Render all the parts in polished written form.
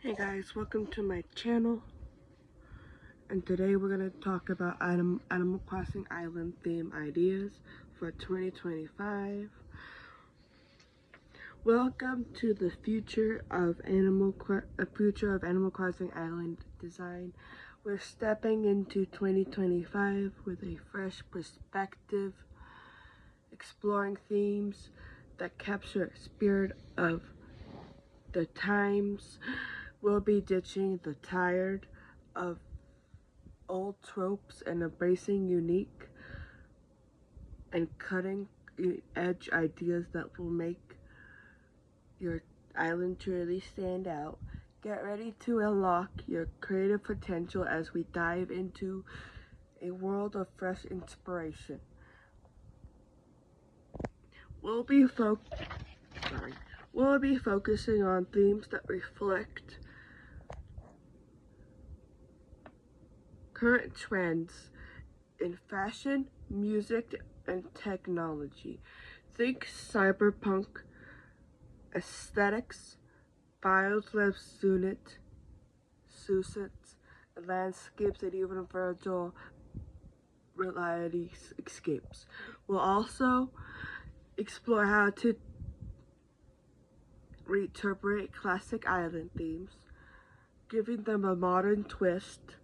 Hey guys, welcome to my channel, and today we're going to talk about Animal Crossing Island theme ideas for 2025. Welcome to the future of Animal Crossing Island design. We're stepping into 2025 with a fresh perspective, exploring themes that capture the spirit of the times. We'll be ditching the tired of old tropes and embracing unique and cutting edge ideas that will make your island truly stand out. Get ready to unlock your creative potential as we dive into a world of fresh inspiration. We'll be focusing on themes that reflect current trends in fashion, music, and technology. Think cyberpunk aesthetics, bioslab suits, landscapes, and even virtual reality escapes. We'll also explore how to reinterpret classic island themes, giving them a modern twist.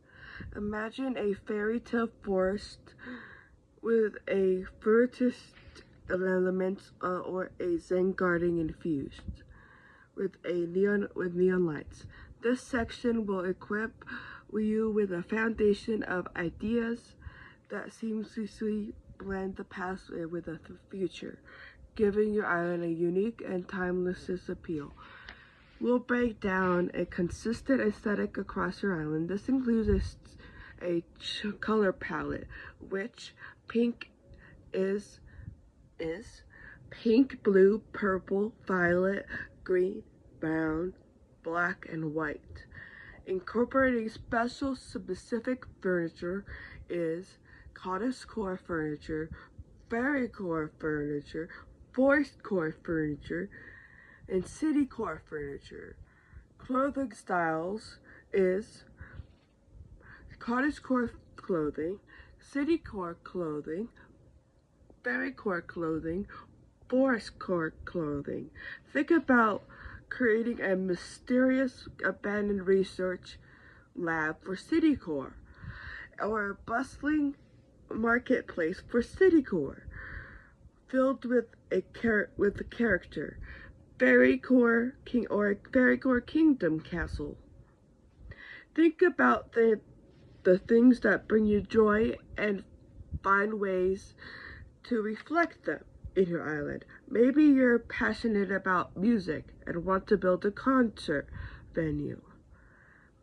Imagine a fairy tale forest with a futurist element or a Zen garden infused with neon lights. This section will equip you with a foundation of ideas that seamlessly blend the past with the future, giving your island a unique and timeless appeal. We'll break down a consistent aesthetic across your island. This includes a color palette, which pink is pink, blue, purple, violet, green, brown, black, and white. Incorporating specific furniture is cottagecore furniture, fairycore furniture, forestcore furniture, and citycore furniture. Clothing styles is cottagecore clothing, citycore clothing, fairycore clothing, forestcore clothing. Think about creating a mysterious abandoned research lab for citycore, or a bustling marketplace for citycore, filled with a character. Fairycore Kingdom Castle. Think about the things that bring you joy and find ways to reflect them in your island. Maybe you're passionate about music and want to build a concert venue.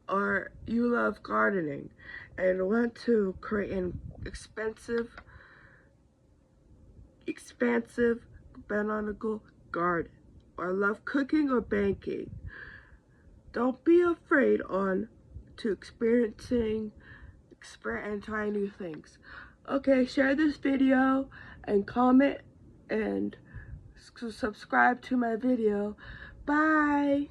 Or you love gardening and want to create an expansive botanical garden. Or love cooking or baking. Don't be afraid to experiment and try new things. Okay, share this video and comment and subscribe to my video. Bye!